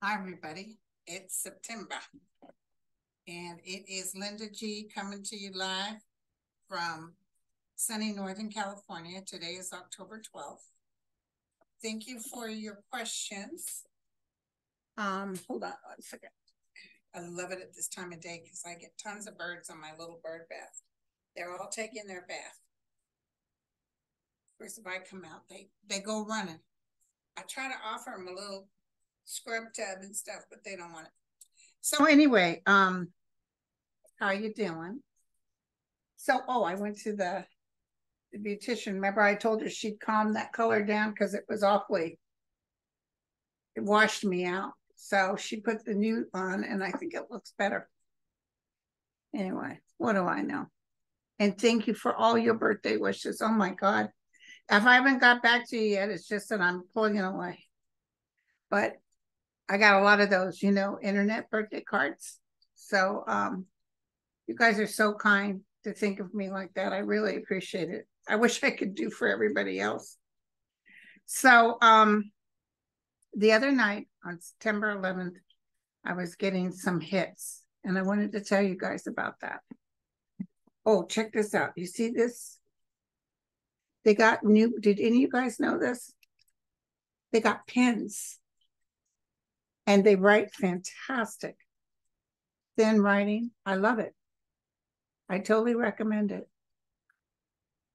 Hi, everybody. It's September, and it is Linda G coming to you live from sunny Northern California. Today is October 12th. Thank you for your questions. Hold on 1 second. I love it at this time of day because I get tons of birds on my little bird bath. They're all taking their bath. Of course, if I come out, they go running. I try to offer them a little scrub tub and stuff, but they don't want it. So anyway, how are you doing? So, I went to the beautician. Remember I told her she'd calm that color down because it was it washed me out. So she put the nude on and I think it looks better. Anyway, what do I know? And thank you for all your birthday wishes. Oh my God. If I haven't got back to you yet, it's just that I'm pulling it away. But I got a lot of those, internet birthday cards. So you guys are so kind to think of me like that. I really appreciate it. I wish I could do for everybody else. So the other night on September 11th, I was getting some hits and I wanted to tell you guys about that. Oh, check this out. You see this? They got new, did any of you guys know this? They got pens and they write fantastic. Thin writing. I love it. I totally recommend it.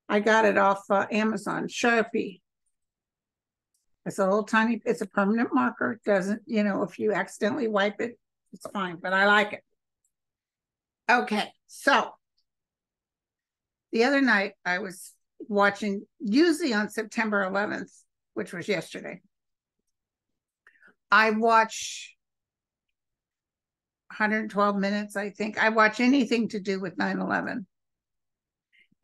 I got it off Amazon, Sharpie. It's a little tiny, it's a permanent marker. It doesn't, if you accidentally wipe it, it's fine, but I like it. Okay, so the other night I was watching, usually on September 11th, which was yesterday, I watch 112 minutes, I think. I watch anything to do with 9/11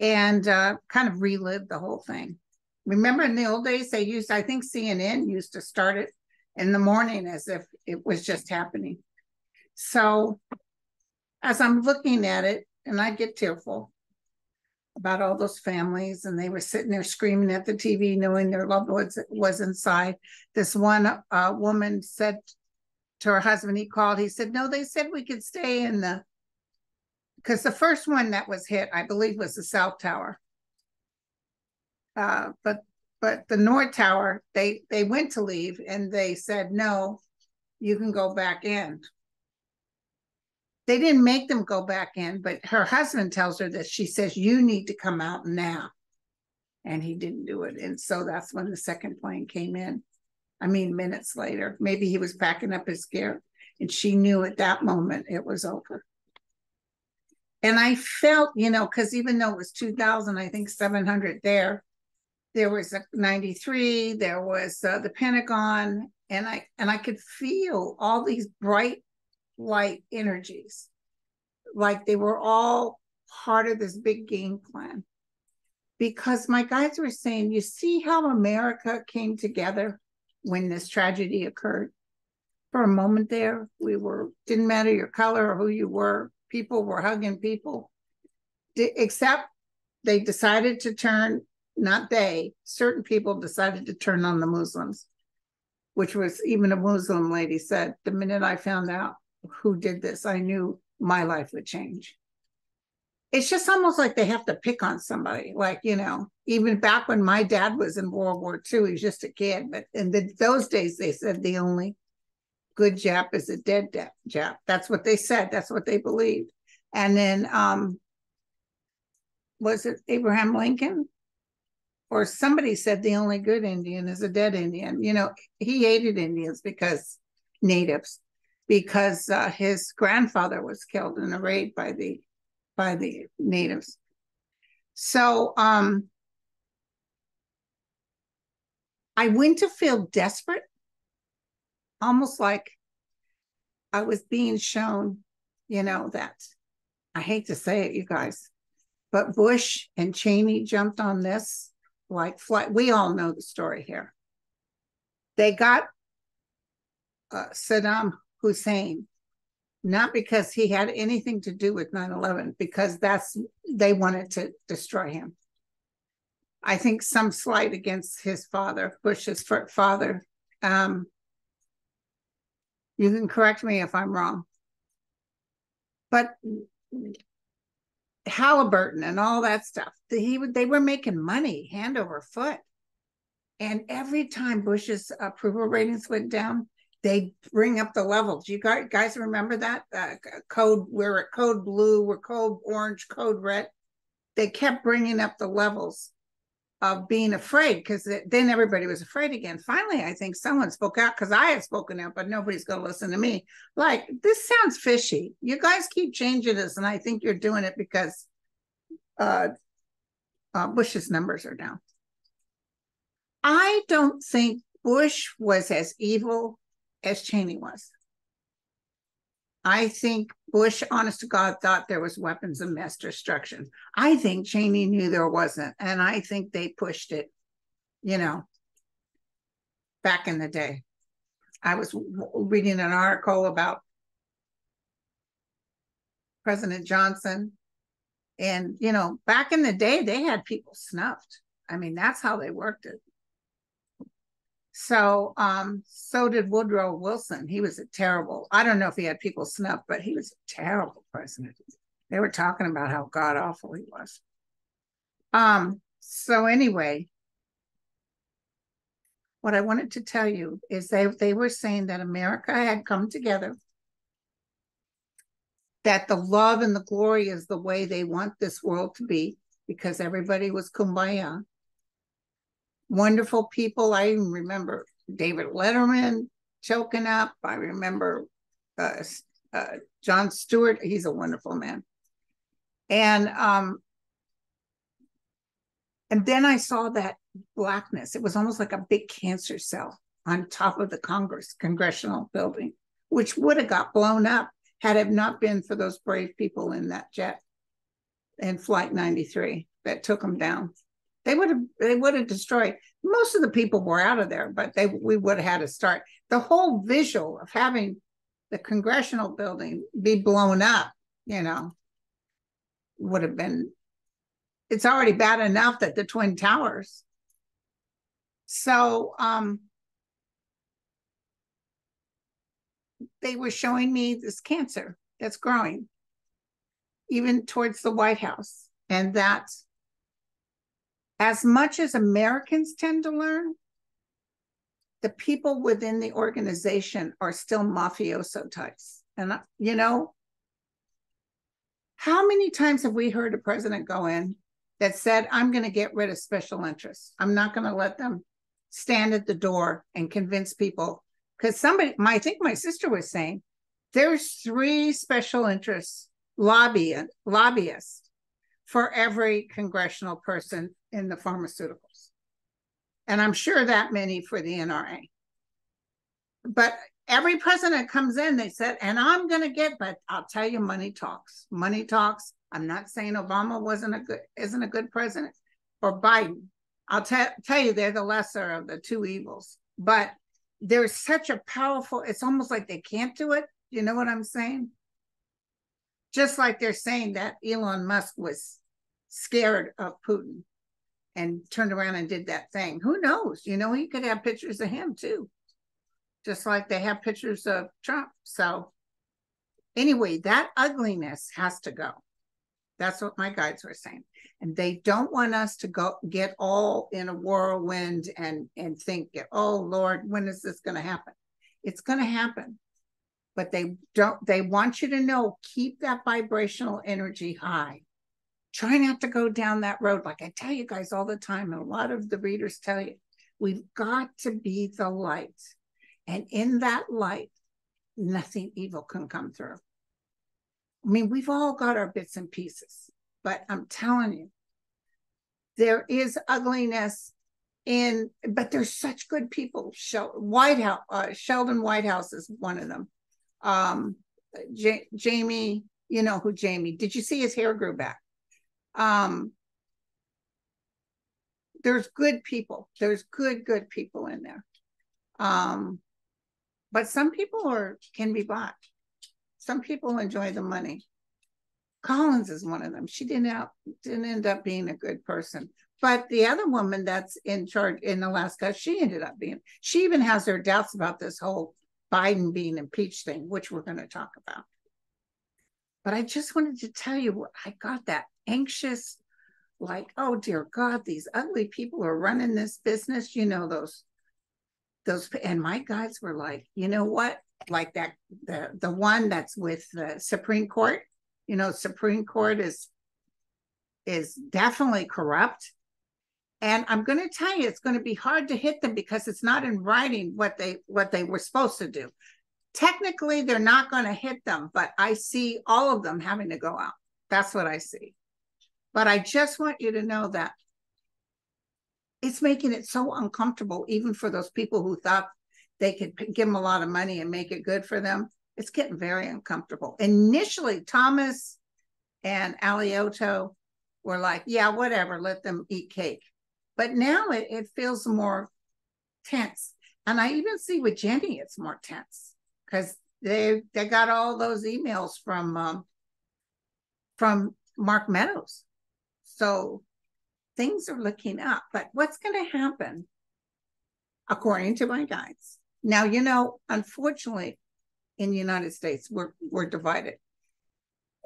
and kind of relive the whole thing. Remember in the old days, I think CNN used to start it in the morning as if it was just happening. So as I'm looking at it, and I get tearful about all those families, and they were sitting there screaming at the TV, knowing their loved ones was inside. This one woman said to her husband, he called, he said, no, they said we could stay in because the first one that was hit, I believe, was the South Tower. But the North Tower, they went to leave and they said, no, you can go back in. They didn't make them go back in, but her husband tells her that she says, you need to come out now. And he didn't do it. And so that's when the second plane came in. I mean, minutes later, maybe he was packing up his gear and she knew at that moment it was over. And I felt, because even though it was 2,000, I think 700 there was a 93, there was the Pentagon, and I could feel all these bright light energies, like they were all part of this big game plan. Because my guys were saying, you see how America came together when this tragedy occurred? For a moment there, didn't matter your color or who you were, people were hugging people, except they decided to turn, certain people decided to turn on the Muslims, which was, even a Muslim lady said, the minute I found out who did this, I knew my life would change. It's just almost like they have to pick on somebody. Like, even back when my dad was in World War II, he was just a kid. But in those days, they said the only good Jap is a dead Jap. That's what they said. That's what they believed. And then, was it Abraham Lincoln? Or somebody said the only good Indian is a dead Indian. He hated Indians natives, because his grandfather was killed in a raid by the natives. So I went to feel desperate, almost like I was being shown, that, I hate to say it, you guys, but Bush and Cheney jumped on this like flight. We all know the story here. They got Saddam Hussein, not because he had anything to do with 9/11, because they wanted to destroy him. I think some slight against his father, Bush's father. You can correct me if I'm wrong. But Halliburton and all that stuff, they were making money hand over foot. And every time Bush's approval ratings went down, they bring up the levels. You guys remember that? Code, we're at code blue, we're code orange, code red. They kept bringing up the levels of being afraid, because then everybody was afraid again. Finally, I think someone spoke out, because I had spoken out, but nobody's going to listen to me. Like, this sounds fishy. You guys keep changing this, and I think you're doing it because Bush's numbers are down. I don't think Bush was as evil as Cheney was. I think Bush, honest to God, thought there was weapons of mass destruction. I think Cheney knew there wasn't, and I think they pushed it, back in the day. I was reading an article about President Johnson, and, back in the day, they had people snuffed. I mean, that's how they worked it. So did Woodrow Wilson. He was I don't know if he had people snuffed, but he was a terrible president. They were talking about how god awful he was. So anyway, what I wanted to tell you is they were saying that America had come together, that the love and the glory is the way they want this world to be, because everybody was kumbaya. Wonderful people. I even remember David Letterman choking up. I remember Jon Stewart. He's a wonderful man. And then I saw that blackness. It was almost like a big cancer cell on top of the congressional building, which would have got blown up had it not been for those brave people in that jet in Flight 93 that took them down. They would have destroyed. Most of the people were out of there, but we would have had to start. The whole visual of having the congressional building be blown up, would have been. It's already bad enough that the Twin Towers. So they were showing me this cancer that's growing, even towards the White House, and that. As much as Americans tend to learn, the people within the organization are still mafioso types. And, how many times have we heard a president go in that said, I'm going to get rid of special interests. I'm not going to let them stand at the door and convince people. Because I think my sister was saying, there's 3 special interests lobbyists for every congressional person in the pharmaceuticals. And I'm sure that many for the NRA. But every president comes in, they said, and I'm going to but I'll tell you, money talks. Money talks. I'm not saying Obama isn't a good president, or Biden. I'll tell you, they're the lesser of the 2 evils. But there's such a powerful, it's almost like they can't do it. You know what I'm saying? Just like they're saying that Elon Musk was scared of Putin and turned around and did that thing. Who knows? He could have pictures of him too, just like they have pictures of Trump. So anyway, that ugliness has to go. That's what my guides were saying. And they don't want us to get all in a whirlwind and think, oh Lord, when is this going to happen? It's going to happen. But they want you to know, keep that vibrational energy high. Try not to go down that road. Like I tell you guys all the time, and a lot of the readers tell you, we've got to be the light. And in that light, nothing evil can come through. I mean, we've all got our bits and pieces, but I'm telling you, there is ugliness but there's such good people. Sheldon Whitehouse is one of them. Jamie, you know who Jamie, did you see his hair grew back? There's good people. There's good people in there. But some people can be bought. Some people enjoy the money. Collins is one of them. She didn't end up being a good person. But the other woman that's in charge in Alaska, she even has her doubts about this whole Biden being impeached thing, which we're going to talk about. But I just wanted to tell you, I got that anxious, like, oh dear God, these ugly people are running this business. You know, those, and my guys were like, you know what? Like that, the one that's with the Supreme Court, you know, Supreme Court is definitely corrupt. And I'm going to tell you, it's going to be hard to hit them because it's not in writing what they were supposed to do. Technically, they're not going to hit them, but I see all of them having to go out. That's what I see. But I just want you to know that it's making it so uncomfortable, even for those people who thought they could give them a lot of money and make it good for them. It's getting very uncomfortable. Initially, Thomas and Alioto were like, yeah, whatever, let them eat cake. But now it feels more tense. And I even see with Jenny, it's more tense because they got all those emails from Mark Meadows. So things are looking up. But what's going to happen, according to my guides? Now, you know, unfortunately, in the United States, we're divided.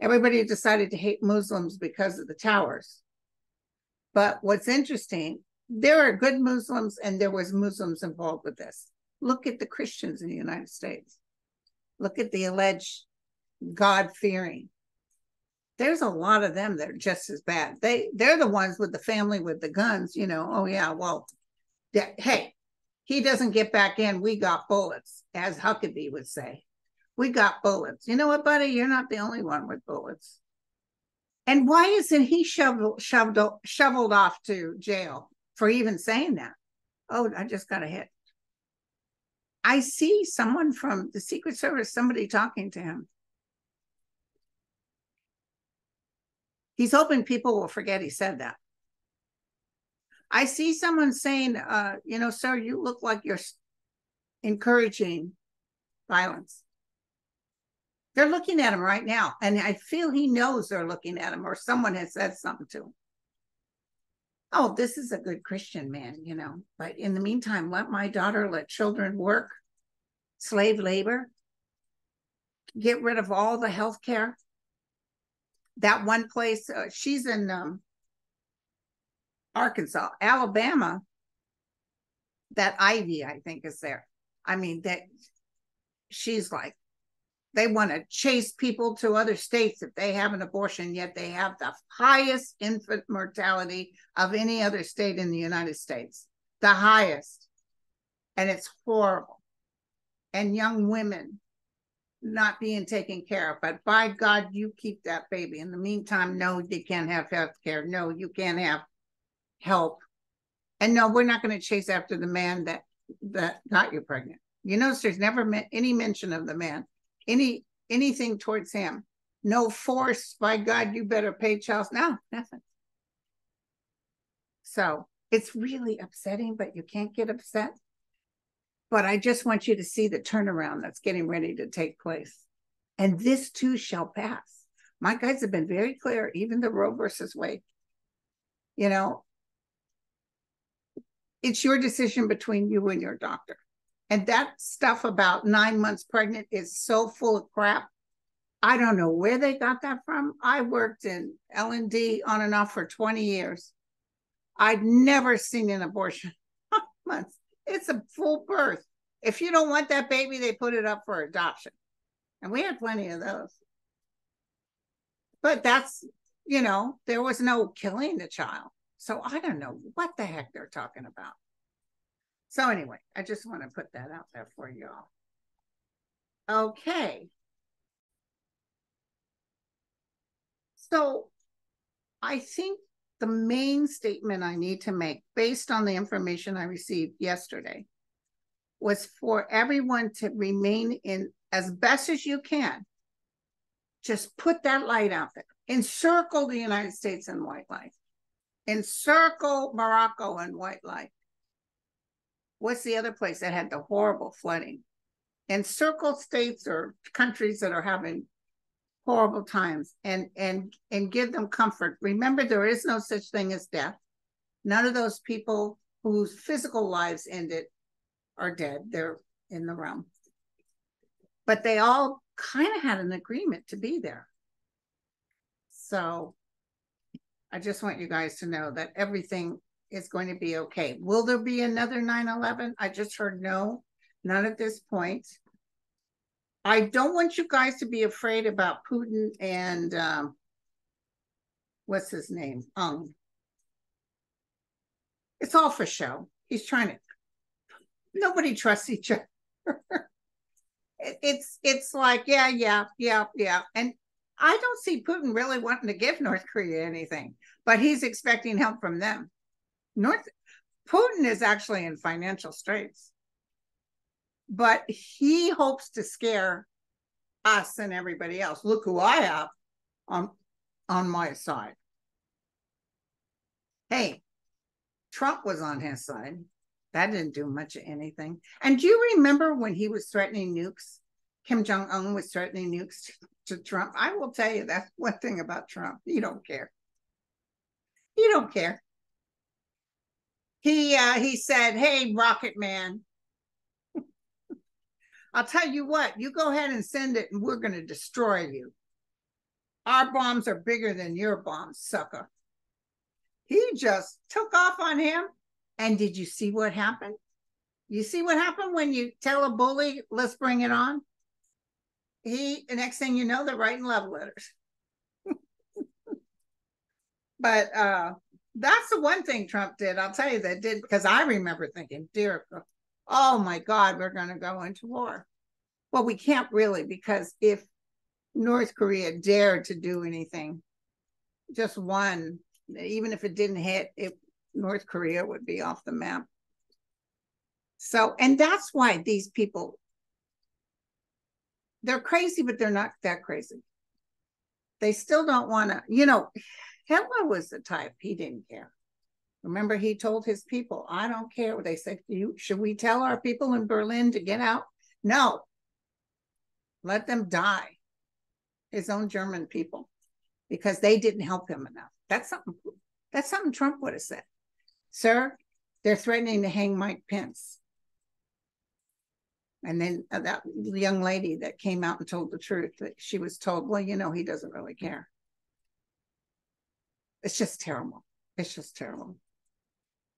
Everybody decided to hate Muslims because of the towers. But what's interesting, there are good Muslims and there was Muslims involved with this. Look at the Christians in the United States. Look at the alleged God-fearing. There's a lot of them that are just as bad. They're the ones with the family with the guns, you know, oh yeah, well, hey, he doesn't get back in, we got bullets, as Huckabee would say. We got bullets. You know what, buddy? You're not the only one with bullets. And why isn't he shoveled off to jail for even saying that? Oh, I just got a hit. I see someone from the Secret Service, somebody talking to him. He's hoping people will forget he said that. I see someone saying, you know, sir, you look like you're encouraging violence. They're looking at him right now. And I feel he knows they're looking at him or someone has said something to him. Oh, this is a good Christian man, you know. But in the meantime, let children work, slave labor, get rid of all the health care. That one place, she's in Arkansas, Alabama, that Ivy, I think, is there. I mean, that she's like, they want to chase people to other states if they have an abortion, yet they have the highest infant mortality of any other state in the United States. The highest. And it's horrible. And young women not being taken care of. But by God, you keep that baby. In the meantime, no, you can't have health care. No, you can't have help. And no, we're not going to chase after the man that got you pregnant. You notice there's never any mention of the man. Anything towards him. No force, by God, you better pay child. No, nothing. So it's really upsetting, but you can't get upset. But I just want you to see the turnaround that's getting ready to take place. And this too shall pass. My guys have been very clear, even the Roe versus Wade. You know, it's your decision between you and your doctor. And that stuff about 9 months pregnant is so full of crap. I don't know where they got that from. I worked in L&D on and off for 20 years. I'd never seen an abortion. Months. It's a full birth. If you don't want that baby, they put it up for adoption. And we had plenty of those. But that's, you know, there was no killing the child. So I don't know what the heck they're talking about. So anyway, I just want to put that out there for y'all. Okay. So I think the main statement I need to make, based on the information I received yesterday, was for everyone to remain in, as best as you can, just put that light out there. Encircle the United States in white light. Encircle Morocco in white light. What's the other place that had the horrible flooding? Encircle states or countries that are having horrible times and give them comfort. Remember, there is no such thing as death. None of those people whose physical lives ended are dead. They're in the realm. but they all kind of had an agreement to be there. So I just want you guys to know that everything is going to be okay. Will there be another 9/11? I just heard no, none at this point. I don't want you guys to be afraid about Putin and what's his name? It's all for show. He's trying to, nobody trusts each other. It's like, yeah. And I don't see Putin really wanting to give North Korea anything, but he's expecting help from them. Putin is actually in financial straits, but he hopes to scare us and everybody else. Look who I have on my side. Hey, Trump was on his side. That didn't do much of anything. And do you remember when he was threatening nukes? Kim Jong-un was threatening nukes to Trump. I will tell you, that's one thing about Trump. You don't care. You don't care. He said, hey, Rocket Man, I'll tell you what, you go ahead and send it and we're going to destroy you. Our bombs are bigger than your bombs, sucker. He just took off on him. And did you see what happened? You see what happened when you tell a bully, let's bring it on? The next thing you know, they're writing love letters. But that's the one thing Trump did. I'll tell you that did, because I remember thinking, dear, oh my God, we're going to go into war. Well, we can't really, because if North Korea dared to do anything, just one, even if it didn't hit, North Korea would be off the map. So, and that's why these people, they're crazy, but they're not that crazy. They still don't want to, Hitler was the type, he didn't care. Remember, he told his people, I don't care. They said, should we tell our people in Berlin to get out? No. Let them die. His own German people, because they didn't help him enough. That's something Trump would have said. Sir, they're threatening to hang Mike Pence. And then that young lady that came out and told the truth, that she was told, well, he doesn't really care. It's just terrible. It's just terrible.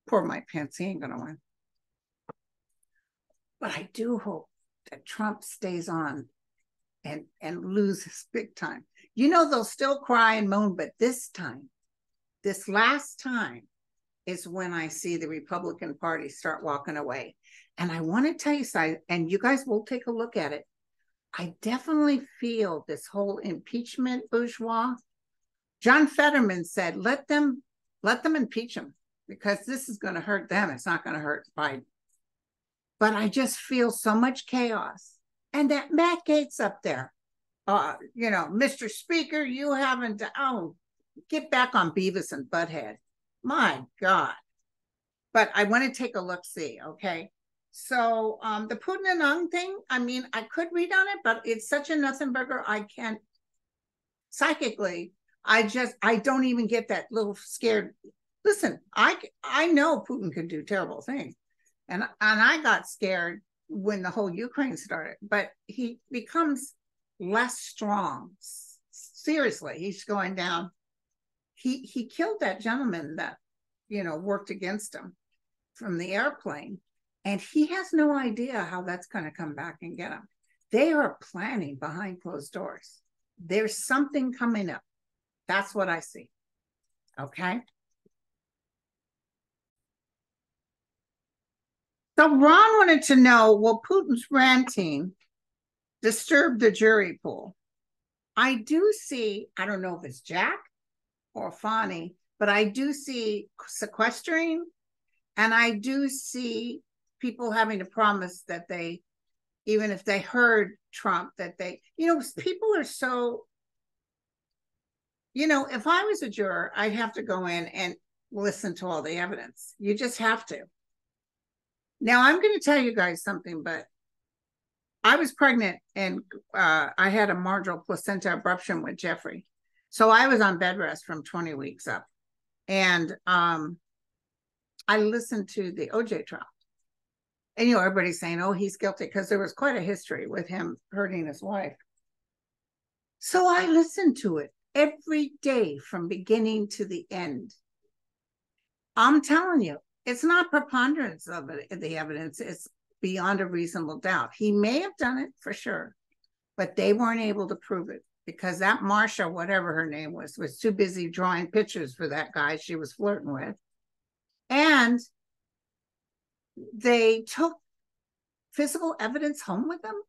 Poor Mike Pence, he ain't going to win. But I do hope that Trump stays on and loses big time. They'll still cry and moan, but this last time, is when I see the Republican Party start walking away. And I want to tell you, and you guys will take a look at it. I definitely feel this whole impeachment bourgeois. John Fetterman said, let them impeach him, because this is going to hurt them. It's not going to hurt Biden. But I just feel so much chaos. And that Matt Gaetz up there, Mr. Speaker, you haven't, get back on Beavis and Butthead. My God. But I want to take a look-see, okay? So the Putin and Ung thing, I could read on it, but it's such a nothing burger. I can't, psychically, I don't even get that little scared. Listen, I know Putin could do terrible things. And I got scared when the whole Ukraine started, but he becomes less strong. Seriously, he's going down. He killed that gentleman that, worked against him from the airplane. And he has no idea how that's going to come back and get him. They are planning behind closed doors. There's something coming up. That's what I see. Okay. So Ron wanted to know, will Putin's ranting disturb the jury pool? I do see, I don't know if it's Jack or Fani, but I do see sequestering, and I do see people having to promise that they, even if they heard Trump, that they, people are so, if I was a juror, I'd have to go in and listen to all the evidence. You just have to. Now, I'm going to tell you guys something, but I was pregnant and I had a marginal placenta abruption with Jeffrey. So I was on bed rest from 20 weeks up. And I listened to the OJ trial. And, everybody's saying, oh, he's guilty, because there was quite a history with him hurting his wife. So I listened to it every day from beginning to the end. I'm telling you, it's not preponderance of the evidence. It's beyond a reasonable doubt. He may have done it for sure, but they weren't able to prove it because that Marsha, whatever her name was too busy drawing pictures for that guy she was flirting with. And they took physical evidence home with them,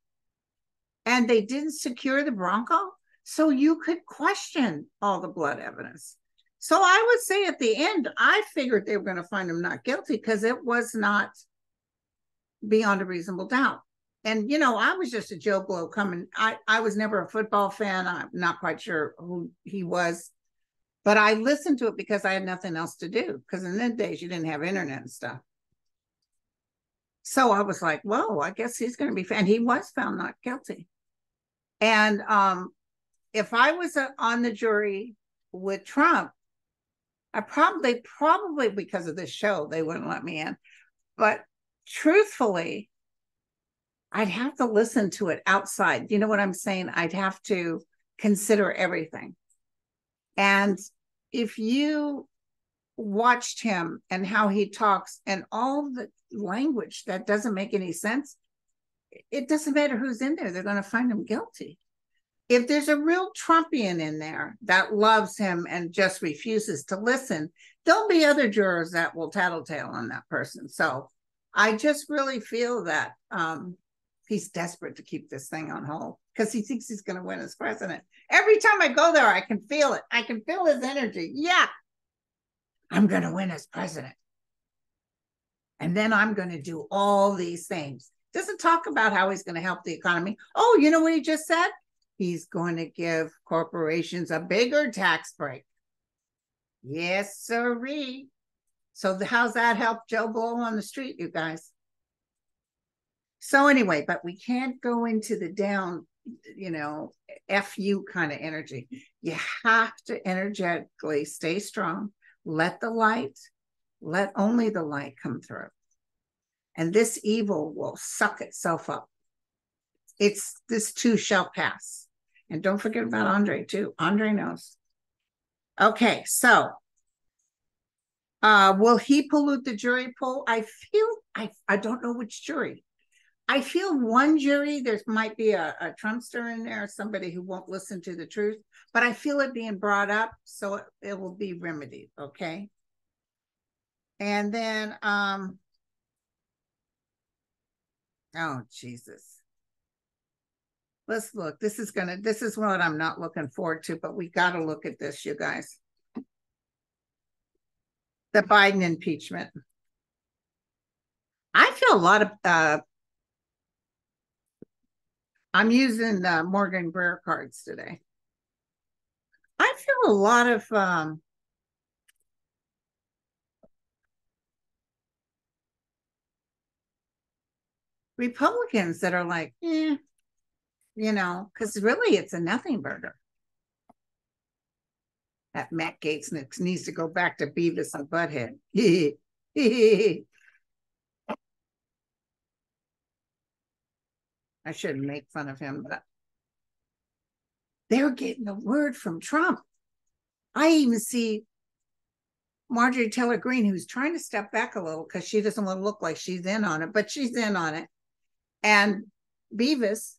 and they didn't secure the Bronco, so you could question all the blood evidence. So I would say at the end, I figured they were going to find him not guilty because it was not beyond a reasonable doubt. And, I was just a Joe Blow coming. I was never a football fan. I'm not quite sure who he was, but I listened to it because I had nothing else to do, because in the days you didn't have internet and stuff. So I was like, whoa, I guess he's going to be, and he was found not guilty. And if I was on the jury with Trump, I probably because of this show, they wouldn't let me in. But truthfully, I'd have to listen to it outside. You know what I'm saying? I'd have to consider everything. And if you watched him and how he talks and all the language that doesn't make any sense, it doesn't matter who's in there. They're going to find him guilty. If there's a real Trumpian in there that loves him and just refuses to listen, there'll be other jurors that will tattletale on that person. So I just really feel that he's desperate to keep this thing on hold because he thinks he's going to win as president. Every time I go there, I can feel it. I can feel his energy. Yeah, I'm going to win as president. And then I'm going to do all these things. Doesn't talk about how he's going to help the economy. Oh, you know what he just said? He's going to give corporations a bigger tax break. Yes, sirree. So how's that help Joe Blow on the street, you guys? So anyway, but we can't go into the down, FU kind of energy. You have to energetically stay strong. Let only the light come through. And this evil will suck itself up. This too shall pass. And don't forget about Andre too. Andre knows. Okay, so will he pollute the jury pool? I don't know which jury. I feel one jury, there might be a Trumpster in there, somebody who won't listen to the truth, but I feel it being brought up, so it will be remedied, okay? And then, oh, Jesus. Let's look. This is what I'm not looking forward to, but we got to look at this, you guys. The Biden impeachment. I feel a lot of, I'm using Morgan Greer cards today. I feel a lot of Republicans that are like, because really it's a nothing burger. That Matt Gaetz needs to go back to Beavis and Butthead. I shouldn't make fun of him, but they're getting the word from Trump. I even see Marjorie Taylor Greene, who's trying to step back a little because she doesn't want to look like she's in on it, but she's in on it. And Beavis,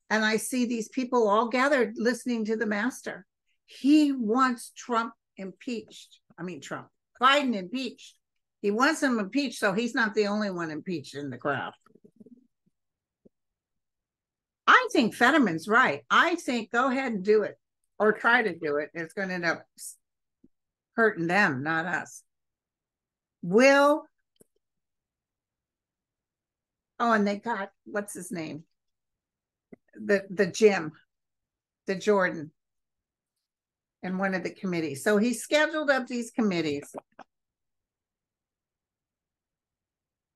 and I see these people all gathered listening to the master. He wants Biden impeached. He wants him impeached, so he's not the only one impeached in the crowd. I think Fetterman's right. I think go ahead and do it, or try to do it. It's going to end up hurting them, not us. And they got, what's his name? The Jim, the Jordan, in one of the committees. So he scheduled up these committees.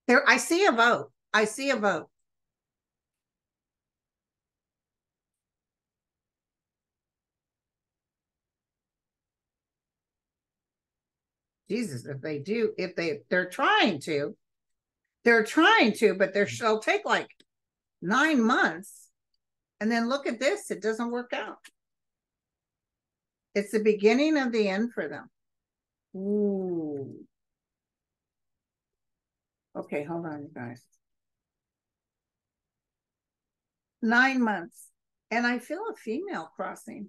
I see a vote. Jesus, if they're trying to, They're trying to, but they'll take like 9 months. And then look at this, it doesn't work out. It's the beginning of the end for them. Ooh. Okay, hold on, you guys. 9 months. And I feel a female crossing.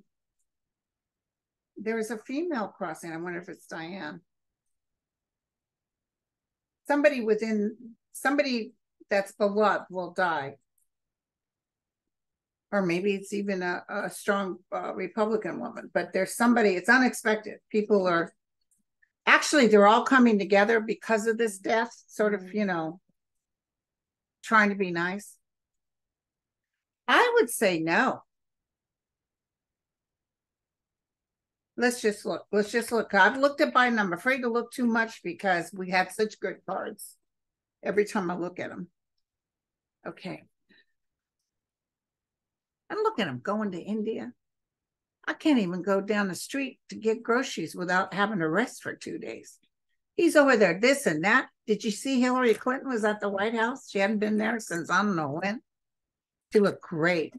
There's a female crossing. I wonder if it's Diane. Somebody that's beloved will die. Or maybe it's even a strong Republican woman, but there's somebody, it's unexpected. People are, actually, they're all coming together because of this death, sort of, trying to be nice. I would say no. Let's just look. I've looked at Biden. I'm afraid to look too much because we had such good cards every time I look at them. Okay. And look at him going to India. I can't even go down the street to get groceries without having to rest for 2 days. He's over there, this and that. Did you see Hillary Clinton was at the White House? She hadn't been there since I don't know when. She looked great.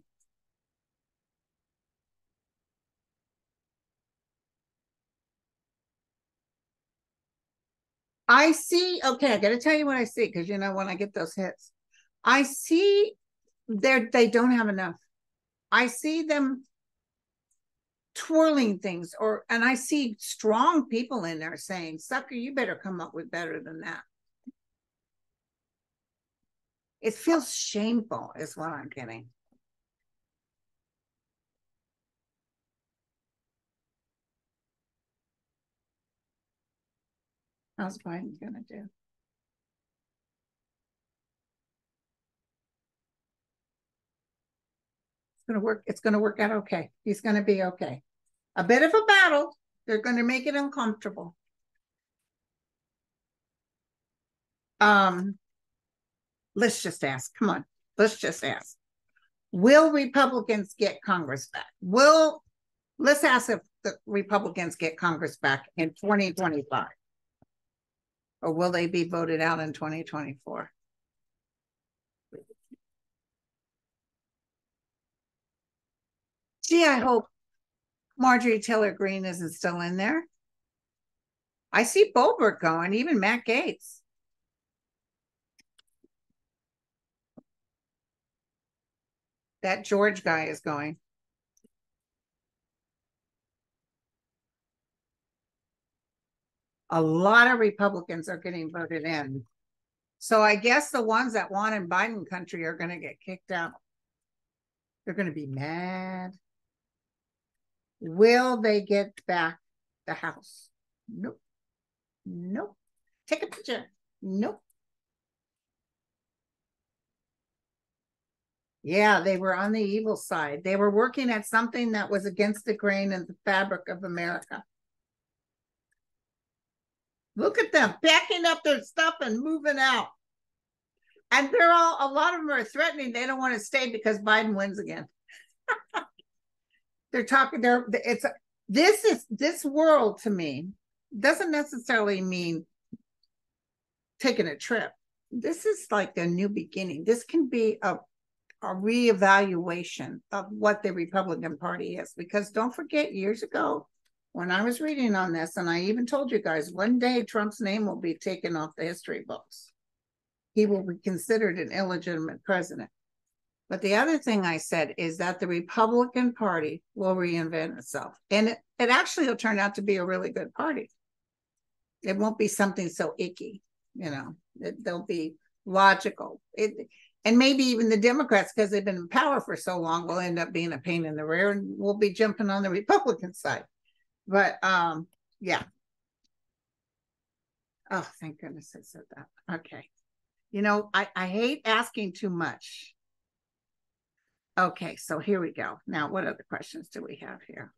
I see, okay, I got to tell you what I see, because when I get those hits, I see they don't have enough. I see them twirling things, and I see strong people in there saying, sucker, you better come up with better than that. It feels shameful is what I'm getting. How's Biden going to do? It's going to work out okay. He's going to be okay. A bit of a battle. They're going to make it uncomfortable. Let's just ask. Come on. Let's just ask. Will Republicans get Congress back? Let's ask if the Republicans get Congress back in 2025. Or will they be voted out in 2024? Gee, I hope Marjorie Taylor Greene isn't still in there. I see Boebert going, even Matt Gaetz. That George guy is going. A lot of Republicans are getting voted in. So I guess the ones that want in Biden country are going to get kicked out. They're going to be mad. Will they get back the House? Nope. Nope. Take a picture. Nope. Yeah, they were on the evil side. They were working at something that was against the grain and the fabric of America. Look at them packing up their stuff and moving out. And a lot of them are threatening they don't want to stay because Biden wins again. They're talking, this world to me doesn't necessarily mean taking a trip. This is like a new beginning. This can be a reevaluation of what the Republican Party is. Because don't forget, years ago, when I was reading on this, and I even told you guys, one day Trump's name will be taken off the history books. He will be considered an illegitimate president. But the other thing I said is that the Republican Party will reinvent itself. And it actually will turn out to be a really good party. It won't be something so icky, they'll be logical. And maybe even the Democrats, because they've been in power for so long, will end up being a pain in the rear and we'll be jumping on the Republican side. But yeah. Oh, thank goodness I said that. Okay. I hate asking too much. Okay, so here we go. Now, what other questions do we have here?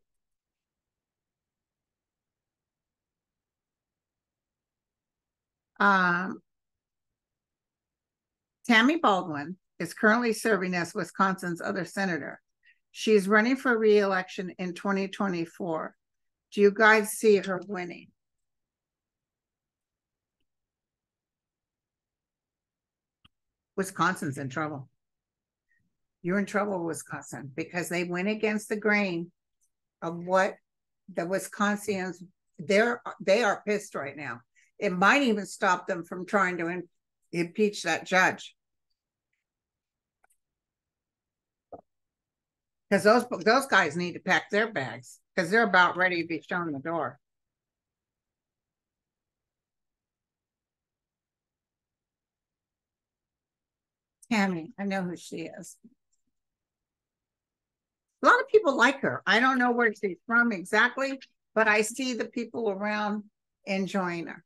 Tammy Baldwin is currently serving as Wisconsin's other senator. She is running for re-election in 2024. Do you guys see her winning? Wisconsin's in trouble. You're in trouble, Wisconsin, because they went against the grain of what the Wisconsians, they are pissed right now. It might even stop them from trying to impeach that judge. Because those guys need to pack their bags because they're about ready to be shown the door. Tammy, I know who she is. A lot of people like her. I don't know where she's from exactly, but I see the people around enjoying her.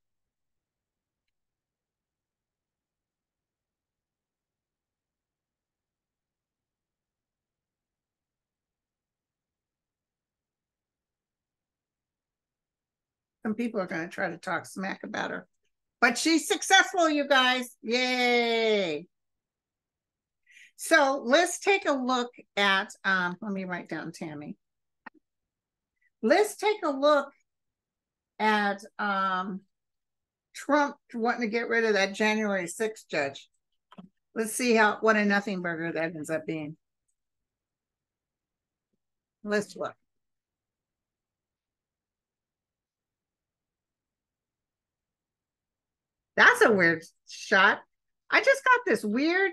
Some people are going to try to talk smack about her, but she's successful, you guys. Yay. So let's take a look at, let me write down Tammy. Let's take a look at Trump wanting to get rid of that January 6th judge. Let's see what a nothing burger that ends up being. Let's look. That's a weird shot. I just got this weird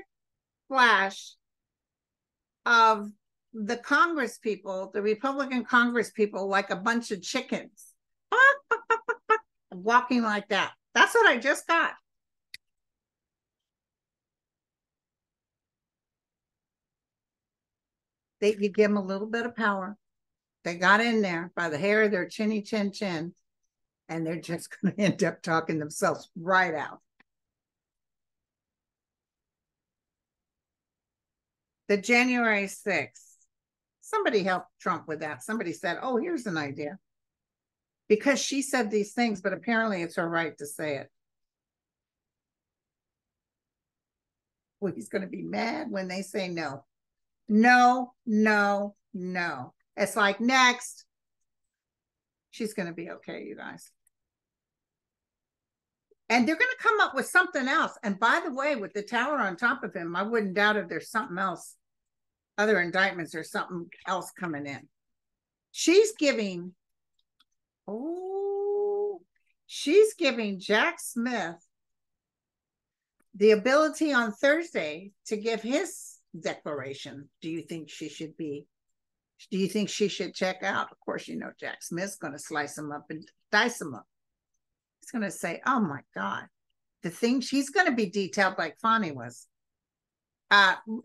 flash of the Congress people, the Republican Congress people, like a bunch of chickens walking like that. That's what I just got. You give them a little bit of power. They got in there by the hair of their chinny chin chin, and they're just going to end up talking themselves right out. The January 6th. Somebody helped Trump with that. Somebody said, oh, here's an idea. Because she said these things, but apparently it's her right to say it. Well, he's going to be mad when they say no. No, no, no. It's like, next. She's going to be okay, you guys. And they're going to come up with something else. And by the way, with the tower on top of him, I wouldn't doubt if there's something else, other indictments or something else coming in. She's giving Jack Smith the ability on Thursday to give his declaration. Do you think she should check out? Of course, you know Jack Smith's going to slice him up and dice him up. He's going to say, oh my God, the thing, she's going to be detailed like Fani was.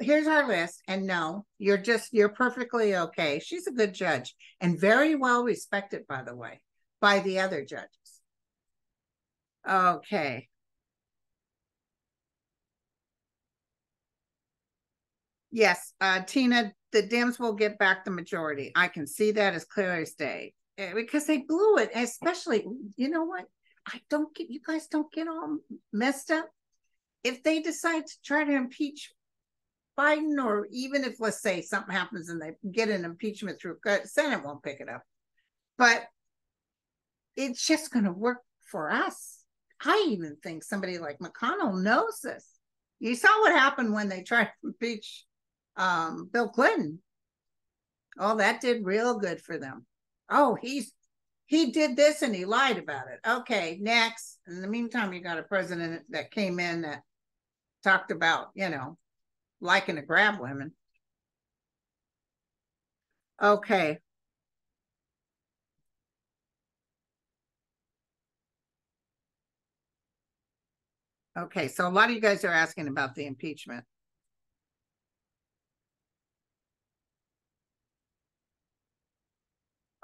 Here's our list. And no, you're perfectly okay. She's a good judge and very well respected, by the way, by the other judges. Okay. Yes, Tina, the Dems will get back the majority. I can see that as clear as day because they blew it, especially, you know what? You guys don't get all messed up. If they decide to try to impeach Biden, or even if, let's say, something happens and they get an impeachment through, Senate won't pick it up. But it's just going to work for us. I even think somebody like McConnell knows this. You saw what happened when they tried to impeach Bill Clinton. Oh, that did real good for them. Oh, he did this and he lied about it. Okay, next. In the meantime, you got a president that came in that talked about, liking to grab women. Okay. Okay, so a lot of you guys are asking about the impeachment.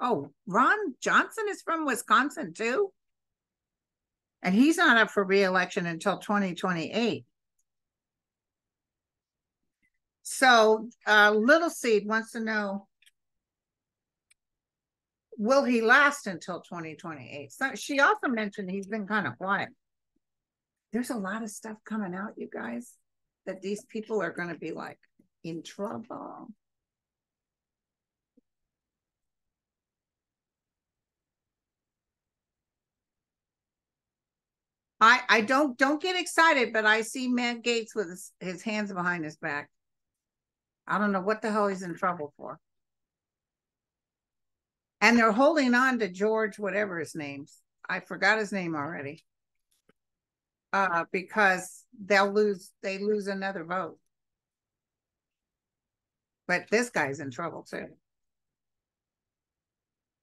Oh, Ron Johnson is from Wisconsin too? And he's not up for re-election until 2028. So Little Seed wants to know, will he last until 2028? So she also mentioned he's been kind of quiet. There's a lot of stuff coming out, you guys, that these people are going to be like in trouble. I don't get excited, but I see Matt Gaetz with his hands behind his back. I don't know what the hell he's in trouble for. And they're holding on to George, whatever his name's. I forgot his name already. Because they lose another vote. But this guy's in trouble too.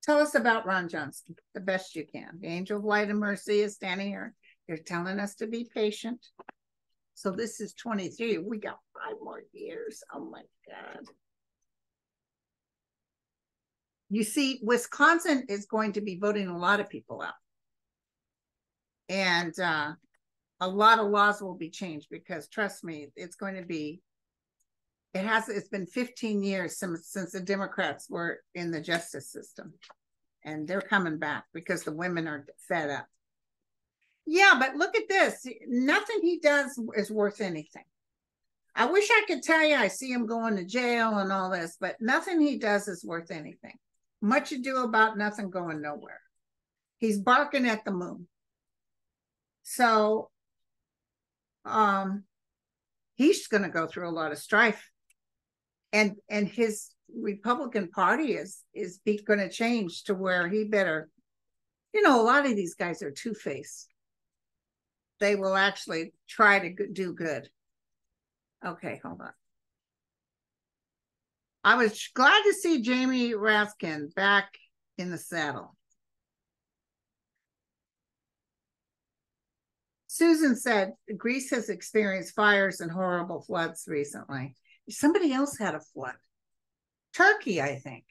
Tell us about Ron Johnson, the best you can. The angel of light and mercy is standing here. You're telling us to be patient. So this is 23. We got 5 more years. Oh my God. You see, Wisconsin is going to be voting a lot of people out. And a lot of laws will be changed because trust me, it's going to be, it's been 15 years since the Democrats were in the justice system. And they're coming back because the women are fed up. Yeah, but look at this. Nothing he does is worth anything. I wish I could tell you I see him going to jail and all this, but nothing he does is worth anything. Much ado about nothing going nowhere. He's barking at the moon. So he's going to go through a lot of strife. And his Republican Party is going to change to where he better, a lot of these guys are two-faced. They will actually try to do good. Okay, hold on. I was glad to see Jamie Raskin back in the saddle. Susan said Greece has experienced fires and horrible floods recently. Somebody else had a flood. Turkey, I think,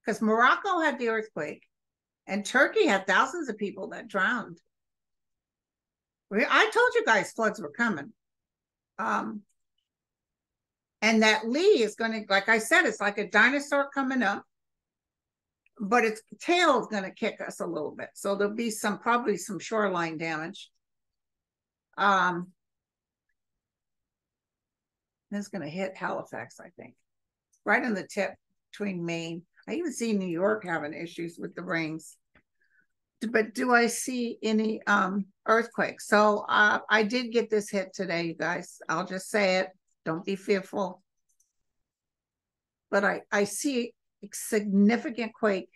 because Morocco had the earthquake and Turkey had thousands of people that drowned. I told you guys floods were coming. And that Lee is going to, like I said, it's like a dinosaur coming up, but its tail is going to kick us a little bit. So there'll be probably some shoreline damage. It's going to hit Halifax, I think, right on the tip between Maine. I even see New York having issues with the rains. But do I see any earthquakes? So I did get this hit today, you guys. I'll just say it. Don't be fearful. But I see a significant quake.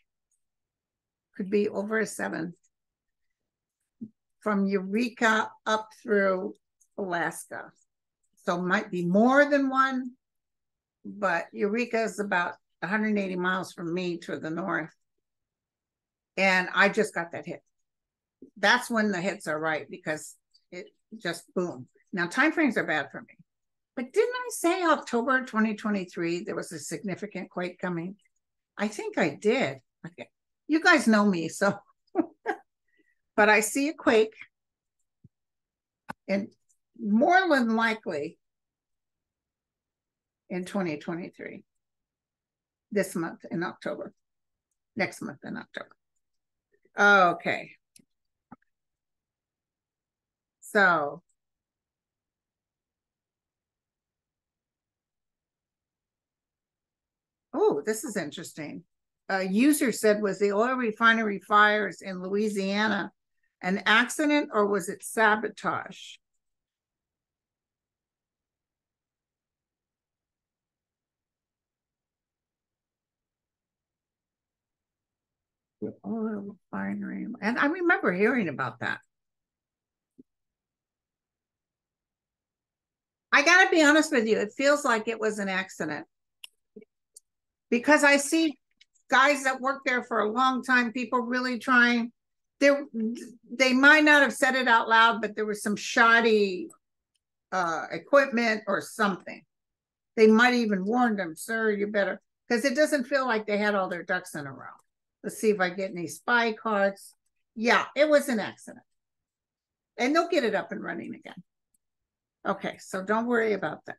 Could be over a 7. From Eureka up through Alaska. So it might be more than 1. But Eureka is about 180 miles from me to the north. And I just got that hit. That's when the hits are right, because it just boom. Now, time frames are bad for me. But didn't I say October 2023, there was a significant quake coming? I think I did. Okay. You guys know me, so. But I see a quake. And more than likely in 2023. This month in October. Next month in October. Okay. So. Oh, this is interesting. A user said, was the oil refinery fires in Louisiana an accident or was it sabotage? The oil refinery. And I remember hearing about that. I got to be honest with you. It feels like it was an accident. Because I see guys that work there for a long time, people really trying. They might not have said it out loud, but there was some shoddy equipment or something. They might even warned them, sir, you better, because it doesn't feel like they had all their ducks in a row. Let's see if I get any spy cards. Yeah, it was an accident. And they'll get it up and running again. Okay, so don't worry about that.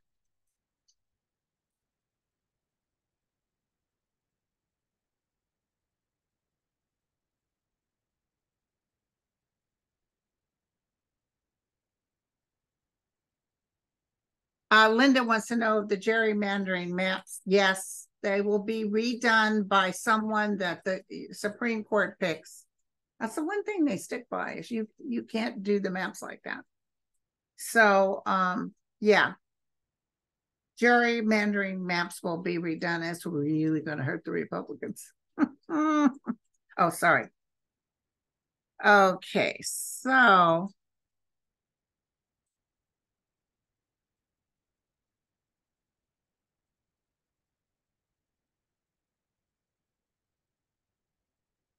Linda wants to know the gerrymandering maps. Yes, they will be redone by someone that the Supreme Court picks. That's the one thing they stick by is you can't do the maps like that. So yeah, gerrymandering maps will be redone. It's really going to hurt the Republicans. Oh, sorry. Okay, so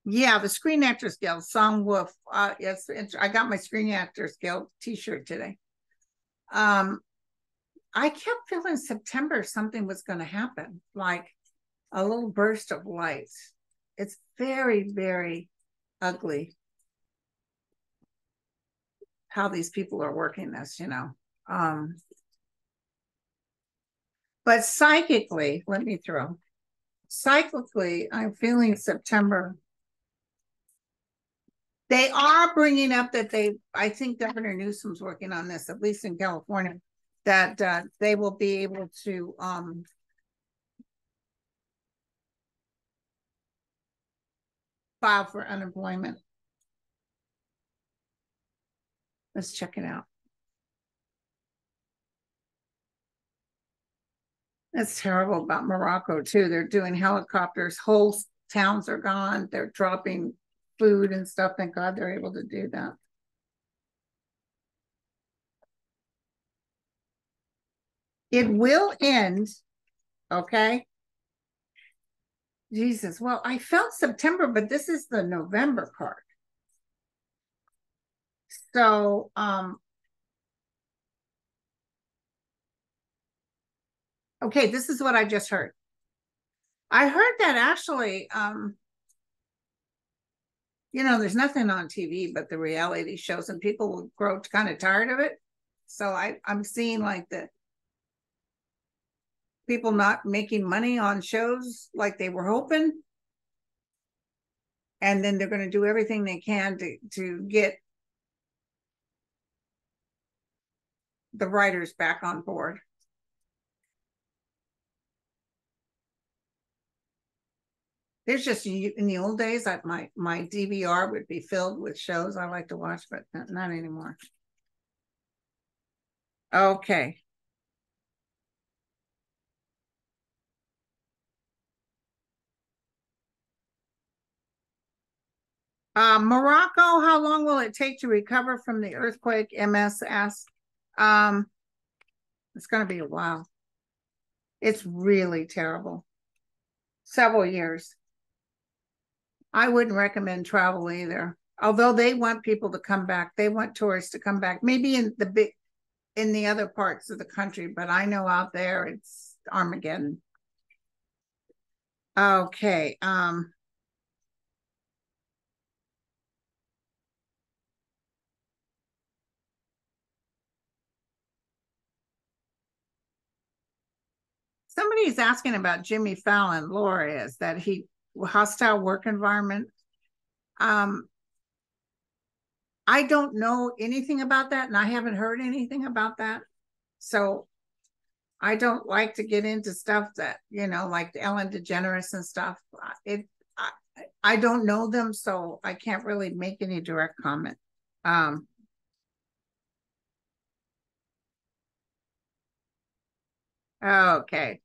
yeah, the Screen Actors Guild, Song Wolf. Yes, I got my Screen Actors Guild T-shirt today. I kept feeling September something was going to happen, like a little burst of light. It's very, very ugly how these people are working this, you know. But psychically, I'm feeling September. They are bringing up that I think Governor Newsom's working on this, at least in California, that they will be able to file for unemployment. Let's check it out. That's terrible about Morocco too. They're doing helicopters. Whole towns are gone. They're dropping food and stuff. Thank God they're able to do that. It will end, okay? Jesus, well, I felt September, but this is the November card. So, okay, this is what I just heard. I heard that actually, you know, there's nothing on TV but the reality shows, and people will grow kind of tired of it. So I'm seeing like the people not making money on shows like they were hoping. And then they're going to do everything they can to get the writers back on board. There's just, in the old days, my DVR would be filled with shows I like to watch, but not anymore. Okay. Morocco, how long will it take to recover from the earthquake? MS asked. It's going to be a while. It's really terrible. Several years. I wouldn't recommend travel either. Although they want people to come back, they want tourists to come back. Maybe in the other parts of the country, but I know out there it's Armageddon. Okay. Somebody's asking about Jimmy Fallon. Laura is that he hostile work environment. I don't know anything about that, and I haven't heard anything about that. So I don't like to get into stuff that, you know, like Ellen DeGeneres and stuff. I don't know them, so I can't really make any direct comment. Okay.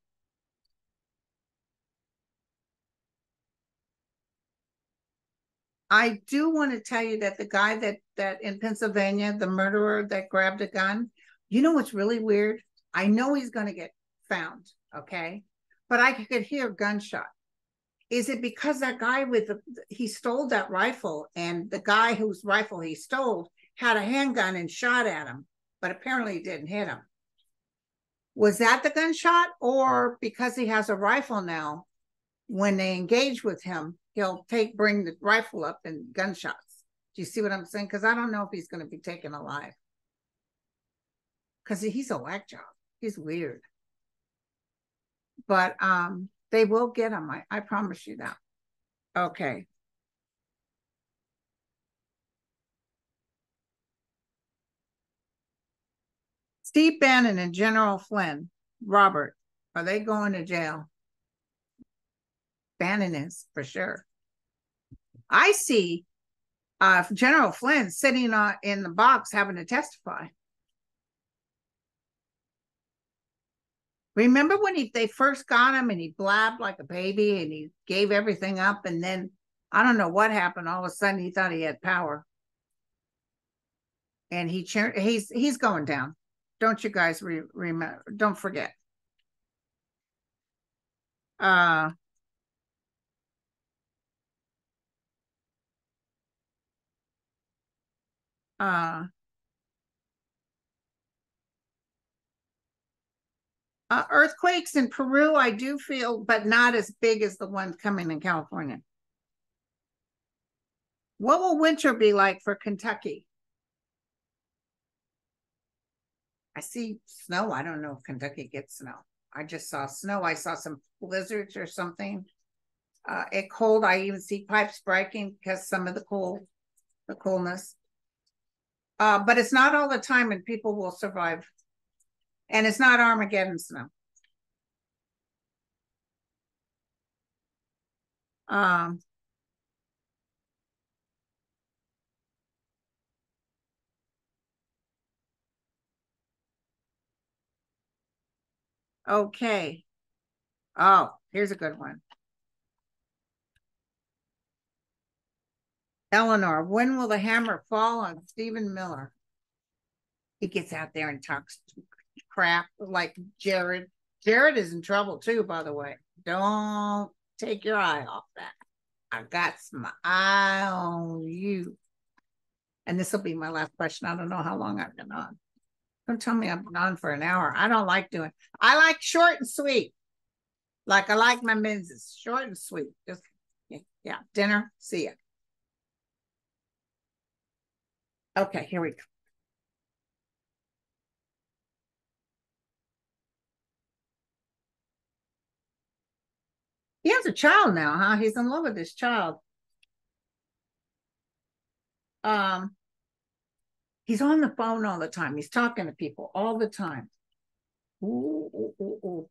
I do want to tell you that the guy that in Pennsylvania, the murderer that grabbed a gun, you know what's really weird? I know he's going to get found, okay? But I could hear a gunshot. Is it because that guy he stole that rifle, and the guy whose rifle he stole had a handgun and shot at him, but apparently didn't hit him? Was that the gunshot? Or because he has a rifle now, when they engage with him, he'll bring the rifle up and gunshots. Do you see what I'm saying? Because I don't know if he's going to be taken alive. Because he's a whack job. He's weird. But they will get him. I promise you that. Okay. Steve Bannon and General Flynn, Robert, are they going to jail? Bannon is, for sure. I see General Flynn sitting in the box having to testify. Remember when they first got him and he blabbed like a baby and he gave everything up, and then I don't know what happened. All of a sudden he thought he had power, and he's going down. Don't you guys remember? Don't forget. Earthquakes in Peru, I do feel, but not as big as the ones coming in California. What will winter be like for Kentucky? I see snow. I don't know if Kentucky gets snow. I just saw snow. I saw some blizzards or something. It cold. I even see pipes breaking because some of the coolness. But it's not all the time, and people will survive. And it's not Armageddon snow. Okay. Oh, here's a good one. Eleanor, when will the hammer fall on Stephen Miller? He gets out there and talks crap like Jared. Jared is in trouble too, by the way. Don't take your eye off that. I got my eye on you. And this will be my last question. I don't know how long I've been on. Don't tell me I've been on for an hour. I don't like I like short and sweet. Like I like my menses, short and sweet. Just, yeah, dinner, see ya. Okay, here we go. He has a child now, huh? He's in love with this child. He's on the phone all the time. He's talking to people all the time. Ooh, ooh, ooh, ooh.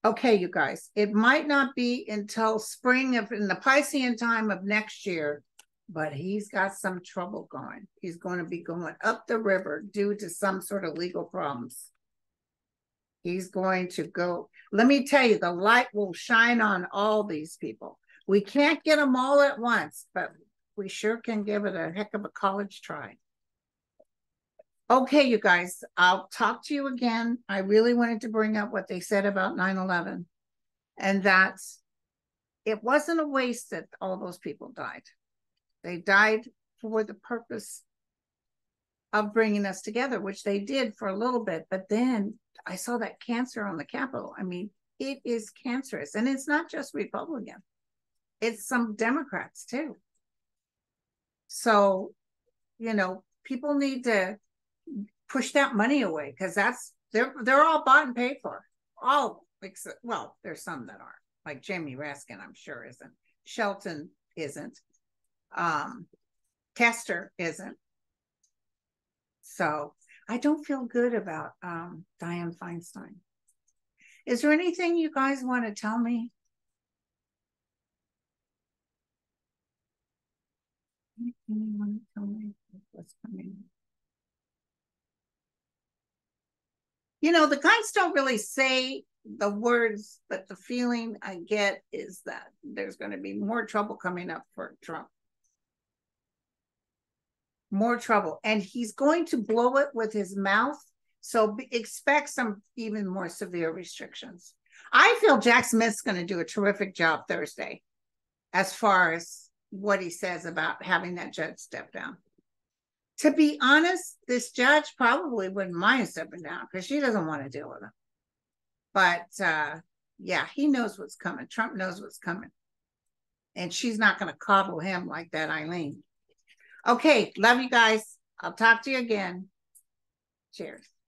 Okay, you guys, it might not be until spring in the Piscean time of next year, but he's got some trouble going. He's going to be going up the river due to some sort of legal problems. He's going to go. Let me tell you, the light will shine on all these people. We can't get them all at once, but we sure can give it a heck of a college try. Okay, you guys, I'll talk to you again. I really wanted to bring up what they said about 9/11, and that's it wasn't a waste that all those people died. They died for the purpose of bringing us together, which they did for a little bit. But then I saw that cancer on the Capitol. I mean, it is cancerous, and it's not just Republican. It's some Democrats too. So, people need to push that money away because they're all bought and paid for. All except, well, there's some that aren't, like Jamie Raskin, I'm sure isn't. Shelton isn't. Tester isn't. So I don't feel good about Dianne Feinstein. Is there anything you guys want to tell me? Anything you want to tell me what's coming? The guys don't really say the words, but the feeling I get is that there's going to be more trouble coming up for Trump. More trouble. And he's going to blow it with his mouth. So expect some even more severe restrictions. I feel Jack Smith's going to do a terrific job Thursday as far as what he says about having that judge step down. To be honest, this judge probably wouldn't mind stepping down because she doesn't want to deal with him. But yeah, he knows what's coming. Trump knows what's coming. And she's not going to coddle him like that, Eileen. Okay, love you guys. I'll talk to you again. Cheers.